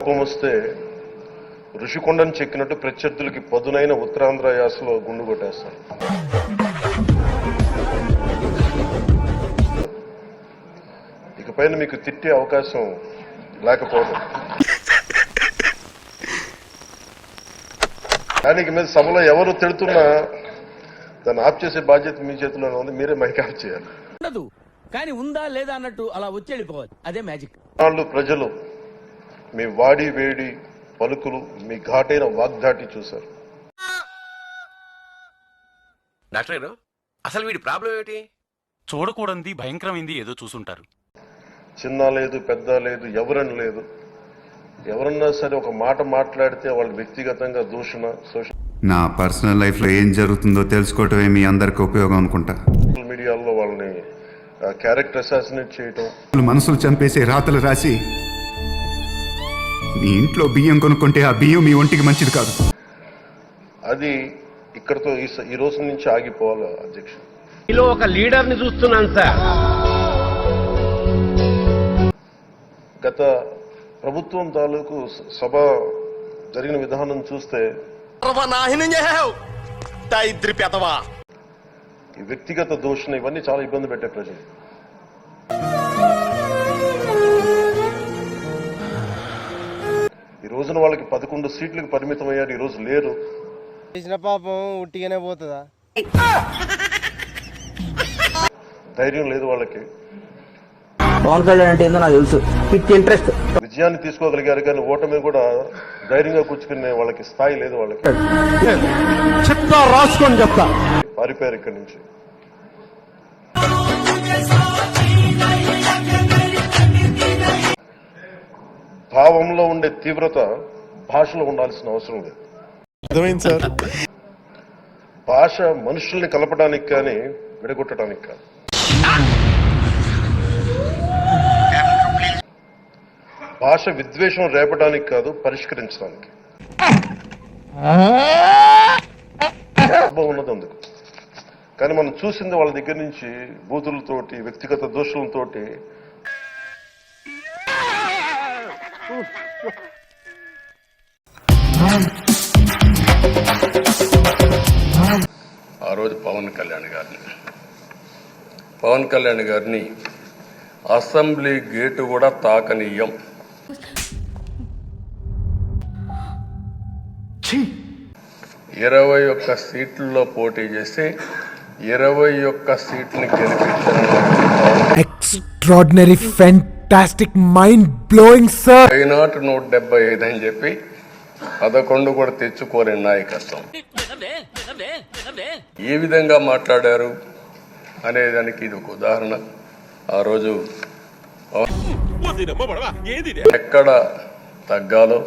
కోపం వస్తే ఋషికొండను చెక్కినట్టు ప్రత్యర్థులకి పదునైన ఉత్తరాంధ్ర యాసలో గుండు కొట్టేస్తారు. ఇకపైన మీకు తిట్టే అవకాశం లేకపోవడం. కానీ మీద సభలో ఎవరు తిడుతున్నా దాన్ని ఆఫ్ చేసే బాధ్యత మీ చేతిలోనే ఉంది. మీరే మైక్ ఆఫ్ చేయాలి. కానీ ఉందా లేదా అన్నట్టు అలా వచ్చి వెళ్ళిపోవాలి. అదే మ్యాజిక్. వాళ్ళు ప్రజలు మీ వాడి వేడి పలుకులు, మీ ఘాటైన వాగ్దాటి చూశారు. డాక్టర్ గారు, అసలు వీడి ప్రాబ్లం ఏమిటి? చూడకూడదు భయంకరమైంది ఏదో చూసుంటారు. చిన్న లేదు, పెద్ద లేదు, ఎవరని లేదు. ఎవరన్నా సరే ఒక మాట మాట్లాడితే వాళ్ళు వ్యక్తిగతంగా దూషణ, నా పర్సనల్ లైఫ్ లో ఏం జరుగుతుందో తెలుసుకోవటమే మీ అందరికి ఉపయోగం అనుకుంటా. సోషల్ మీడియాలో వాళ్ళని క్యారెక్టర్ అసాసినేట్ చేయటం, మనసులు చంపేసే రాతలు రాసి మీ ఇంట్లో బియ్యం కొనుక్కుంటే ఆ బియ్యం మీ ఒంటికి మంచిది కాదు. అది ఇక్కడతో ఈ రోజు నుంచి ఆగిపోవాలి అధ్యక్ష. మీలో ఒక లీడర్ ని చూస్తున్నాను సార్. గత ప్రభుత్వం తాలూకు సభ జరిగిన విధానం చూస్తే ఈ వ్యక్తిగత దూషణ ఇవన్నీ చాలా ఇబ్బంది పెట్టే ప్రజలు. ఈ రోజున వాళ్ళకి 11 సీట్లకు పరిమితం అయ్యారు, ఈ రోజు లేరు. పాపం ఉట్టిగానే పోతుందా? ధైర్యం లేదు వాళ్ళకి. పవన్ కళ్యాణ్ అంటే ఏందో నాకు తెలుసు. విత్ ఇంట్రెస్ట్ విజయాన్ని తీసుకోగలిగారు కానీ ఓటమి కూడా ధైర్యంగా కూర్చుకునే వాళ్ళకి స్థాయి లేదు. వాళ్ళకి చెప్తా, రాసుకొని చెప్తా. పారిపోయారు ఇక్కడి నుంచి. భావంలో ఉండే తీవ్రత భాషలో ఉండాల్సిన అవసరం లేదు. అర్థమైంది సార్. భాష మనుషుల్ని కలపడానికి కానీ విడగొట్టడానికి కాదు. భాష విద్వేషం రేపడానికి కాదు, పరిష్కరించడానికి ఉన్నది అందుకు. కానీ మనం చూసింది వాళ్ళ దగ్గర నుంచి బూతులతోటి, వ్యక్తిగత దోషులతోటి. ఆ రోజు పవన్ కళ్యాణ్ గారిని అసెంబ్లీ గేటు కూడా తాకనీయం. 21 సీట్లలో పోటీ చేసి 21 సీట్ని గెలిపించారు. Extraordinary, fantastic, mind blowing sir. 175 అని చెప్పి 11 కూడా తెచ్చుకోలేని నాయకత్వం. ఏ విధంగా మాట్లాడారు అనేదానికి ఇది ఒక ఉదాహరణ. ఆ రోజు ఎక్కడ తగ్గాలో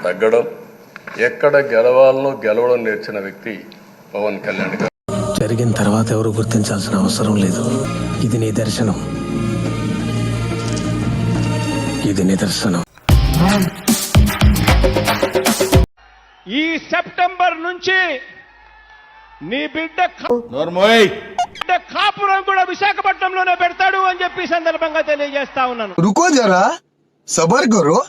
తగ్గడం, ఎక్కడ గెలవాలనో గెలవడం నేర్చిన వ్యక్తి పవన్ కళ్యాణ్ గారు. జరిగిన తర్వాత ఎవరు గుర్తించాల్సిన అవసరం లేదు. ఇది నిదర్శనం. ఈ సెప్టెంబర్ నుంచి నీ బిడ్డ కాపురం కూడా విశాఖపట్నంలోనే పెడతాడు అని చెప్పి సందర్భంగా తెలియజేస్తా ఉన్నాను. రుకో జరా, సబర్ కరో.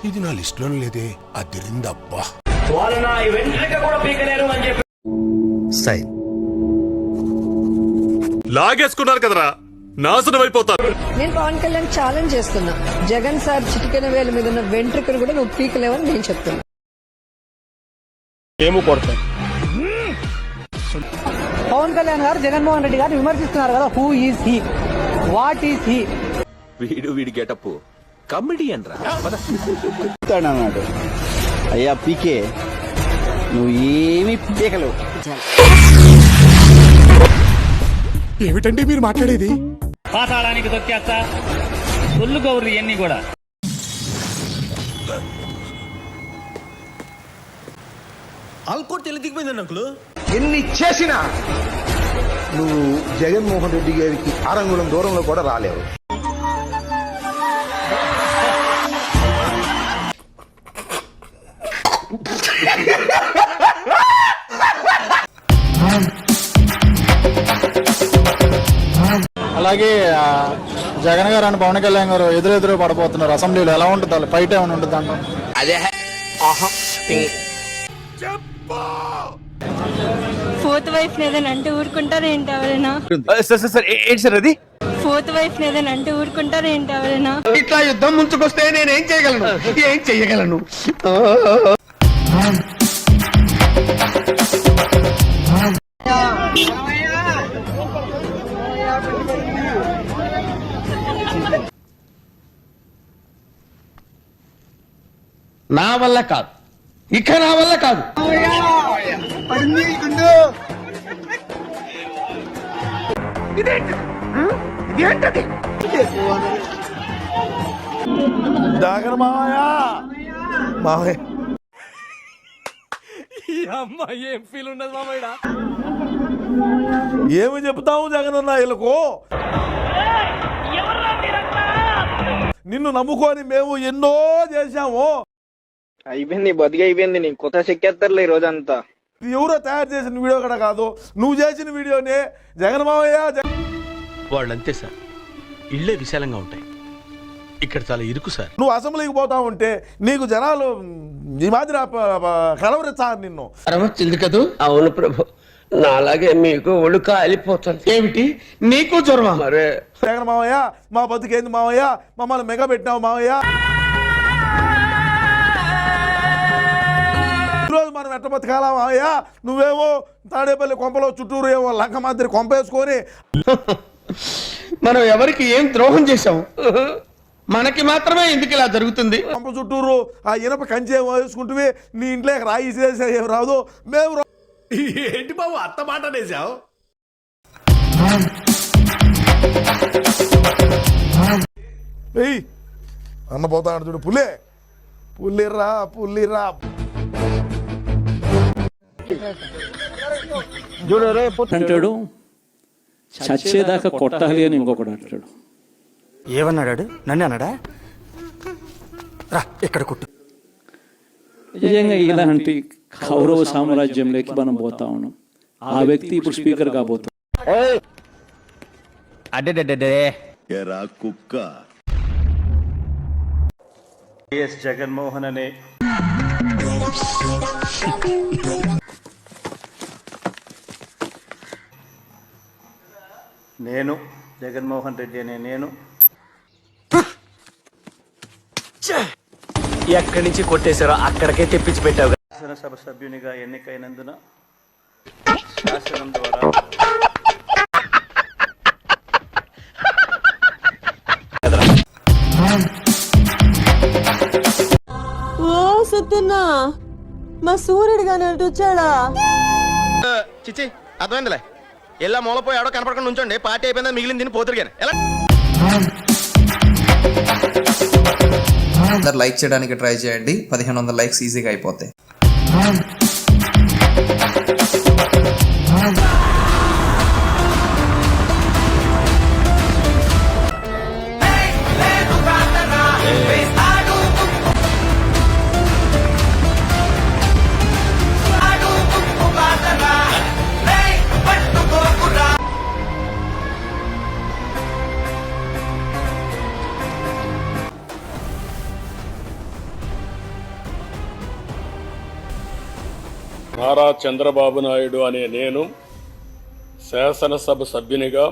ఇది నా లిస్టులో లేదే, అదిరిందబ్బా. లాగేసుకున్నారు కదరా, నాశనం అయిపోతారు. నేను పవన్ కళ్యాణ్ ఛాలెంజ్ చేస్తున్నా. జగన్ సార్ చిటికెన వేల మీద ఉన్న వెంట్రుకను కూడా నువ్వు పీకలేవని నేను చెప్తున్నా. పవన్ కళ్యాణ్ గారు జగన్మోహన్ రెడ్డి గారిని విమర్శిస్తున్నారు కదా. Who is he, what is he? వీడి గెటప్ కమెడియన్ రా. అన్నాడు, అయ్యా పీకే నువ్వు ఏమీ పీకలేవు. ఏమిటండి మీరు మాట్లాడేది? పాతాళానికి దొక్కేస్తా సొల్లు గౌర్లు ఇవన్నీ కూడా. ఆల్కోట్ తెలి దిగిపోయిందండి అంకులు. ఎన్ని చేసినా నువ్వు జగన్మోహన్ రెడ్డి గారికి ఆరంగుళం దూరంలో కూడా రాలేవు. అలాగే జగన్ గారు అండ్ పవన్ కళ్యాణ్ గారు ఎదురెదురు పడబోతున్నారు అసెంబ్లీలో. ఎలా ఉంటుంది వాళ్ళు ఫైట్ ఏమైనా ఉంటుంది అంటాం? అదే ఫోర్త్ వైఫ్ ఏదైనా అంటే ఊరుకుంటారా ఏంటి ఎవరైనా? సార్ ఏంటి సార్ అది? ఫోర్త్ వైఫ్ ఏదైనా అంటే ఊరుకుంటారా ఏంటి ఎవరైనా? ఇట్లా యుద్ధం ముంచుకొస్తే నేను ఏం చేయగలను? నా వల్ల కాదు, ఇక నా వల్ల కాదు. జగన్ మావయ్య మావయ్య ఏం ఫీల్ ఉండదు మామయ్య. ఏమి చెప్తావు జగన్ అన్న వీళ్ళకు? నిన్ను నమ్ముకొని మేము ఎన్నో చేశాము. అయిపోయింది బతికి అయిపోయింది. నీకు కొత్త చెక్కేస్తారులే ఈ రోజంతా. ఎవరో తయారు చేసిన వీడియో కూడా కాదు, నువ్వు చేసిన వీడియోనే జగన్ మావయ్య. వాళ్ళంతే సార్, ఇళ్ళే విశాలంగా ఉంటాయి, ఇక్కడ చాలా ఇరుకు సార్. నువ్వు అసెంబ్లీకి పోతా ఉంటే నీకు జనాలు ఈ మాదిరి కలవరిస్తారు నిన్ను. వచ్చింది కదా? అవును ప్రభు, నాలాగే మీకు ఒళ్ళు కాలిపోతుంది. ఏమిటి నీకు జ్వరమా? మరే జగన్ మావయ్య మా బతుకేంది మావయ్య, మమ్మల్ని మెగ పెట్టినావు మావయ్య. ఈరోజు మనం ఎట్ట బతకాలా మావయ్య? నువ్వేమో తాడేపల్లి కొంపలో చుట్టూరు ఏమో లంక మాదిరి కొంపేసుకొని మనం ఎవరికి ఏం ద్రోహం చేశాం? మనకి మాత్రమే ఎందుకు ఇలా జరుగుతుంది? కొంప చుట్టూరు ఆ ఇనప కంచె వేసుకుంటే నీ ఇంట్లో రాయి చేసే ఏం రాదు. మేము ఏంటి బాబు అత్త మాట అనేసావు? అన్న పోతా చూడు, పుల్లే పుల్లిరా పుల్లిరా. అంటాడు చచ్చేదాకా కొట్టాలి అని ఇంకొకడు అంటాడు. ఏమన్నాడు? నన్ను అన్నాడా? రా ఇక్కడ కొట్టు. నిజంగా ఇలాంటి కౌరవ సామ్రాజ్యంలోకి మనం పోతా ఉన్నాం. ఆ వ్యక్తి ఇప్పుడు స్పీకర్ కాబోతాం. కుక్క జగన్మోహన్ అనే నేను, జగన్మోహన్ రెడ్డి అనే నేను ఎక్కడి నుంచి కొట్టేశారో అక్కడికే తెప్పించి పెట్టావు. శాసనసభ సభ్యునిగా ఎన్నికైనందున శాసనం ద్వారా ఓ సత్యన్నా, మా సూర్యుడు గాని వచ్చాడా? చిచి అర్థమైందిలే, ఎలా మూలపోయి ఆడో కనపడకుండా ఉంచండి. పార్టీ అయిపోయిందా మిగిలింది తిని పోతురుగానే ఎలా. అందరు లైక్ చేయడానికి ట్రై చేయండి. 1500 లైక్స్ ఈజీగా అయిపోతాయి. నారా చంద్రబాబు నాయుడు అనే నేను శాసనసభ సభ్యునిగా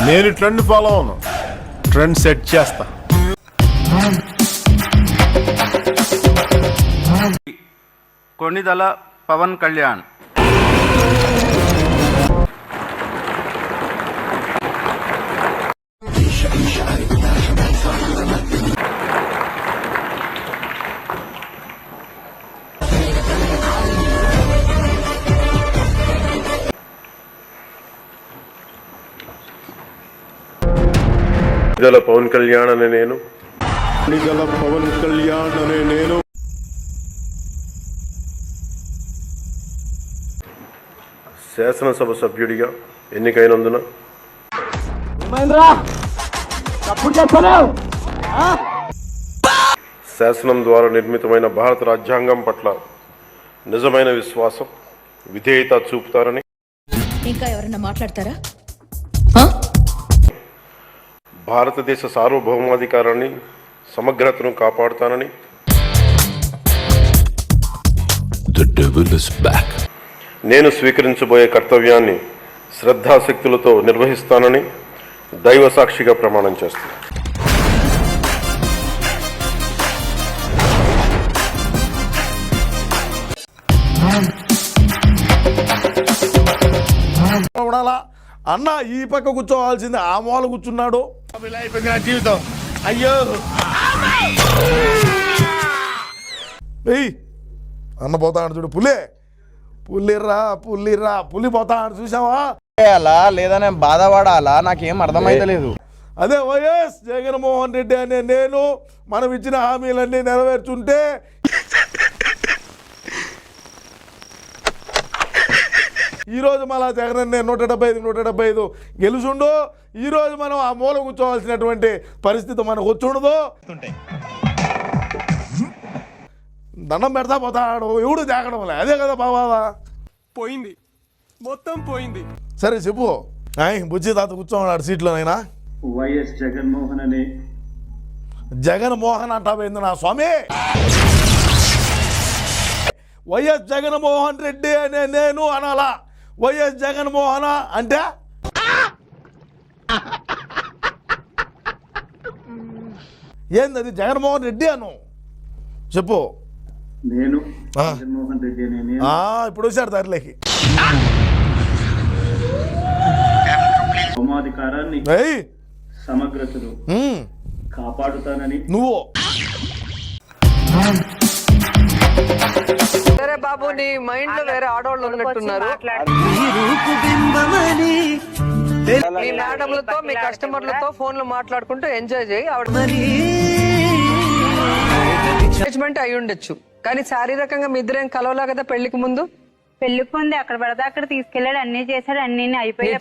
నేను ట్రెండ్ ఫాలో అవును, ట్రెండ్ సెట్ చేస్తా. కొణిదల పవన్ కళ్యాణ్. ఎన్నికల పవన్ కళ్యాణ్ అనే నేను శాసనసభ సభ్యుడిగా ఎన్నికైనందున శాసనం ద్వారా నిర్మితమైన భారత రాజ్యాంగం పట్ల నిజమైన విశ్వాసం, విధేయత చూపుతారని, ఇంకా ఎవరన్నా మాట్లాడతారా? భారతదేశ సార్వభౌమాధికారాన్ని, సమగ్రతను కాపాడుతానని, నేను స్వీకరించబోయే కర్తవ్యాన్ని శ్రద్ధాశక్తులతో నిర్వహిస్తానని దైవ సాక్షిగా ప్రమాణం చేస్తున్నాను. అన్న ఈ పక్క కూర్చోవాల్సింది ఆ మూల కూర్చున్నాడు. జీవితం అయ్యో అన్న పోతాడు చూడు, పులి పోతాడు చూసావా? అలా లేదా నేను బాధపడాలా? నాకేం అర్థమైతలేదు. అదే వైఎస్ జగన్మోహన్ రెడ్డి అనే నేను మనం ఇచ్చిన హామీలన్నీ నెరవేర్చుంటే ఈరోజు మళ్ళా జగన్ 175 గెలుచుండు. ఈరోజు మనం ఆ మూల కూర్చోవాల్సినటువంటి పరిస్థితి మనకు వచ్చుండదు. దండం పెడతా పోతాడు, ఎవడు జాగడం లే. అదే కదా బాబా, పోయింది, మొత్తం పోయింది. సరే చెప్పు. బుజ్జి తాత కూర్చోన్నాడు సీట్లోనైనా. వైఎస్ జగన్మోహన్ అనే జగన్మోహన్ అంటావేంది నా స్వామి? వైఎస్ జగన్మోహన్ రెడ్డి అనే నేను అనాలా? వైఎస్ జగన్మోహన అంటే ఏంది? అది జగన్మోహన్ రెడ్డి అను చెప్పు. నేను జగన్మోహన్ రెడ్డి అనే నేను ఇప్పుడు వచ్చాడు దారిలోకి. సమాధికారాన్ని, సమగ్రతను కాపాడుతానని నువ్వు. సరే బాబు, నీ మైండ్ లో వేరే ఆడవాళ్ళు ఉన్నట్టున్నారు. మీ మేడంలతో, మీ కస్టమర్లతో ఫోన్లు మాట్లాడుకుంటూ ఎంజాయ్ చేయి. ఆవిడ ఎంగేజ్మెంట్ అయి ఉండొచ్చు, కానీ శారీరకంగా మీ ఇద్దరేం కలవలా కదా పెళ్లికి ముందు. పెళ్లికి ముందు అక్కడ పడితే అక్కడ తీసుకెళ్లాడు, అన్ని చేశాడు, అన్ని అయిపోయాయి.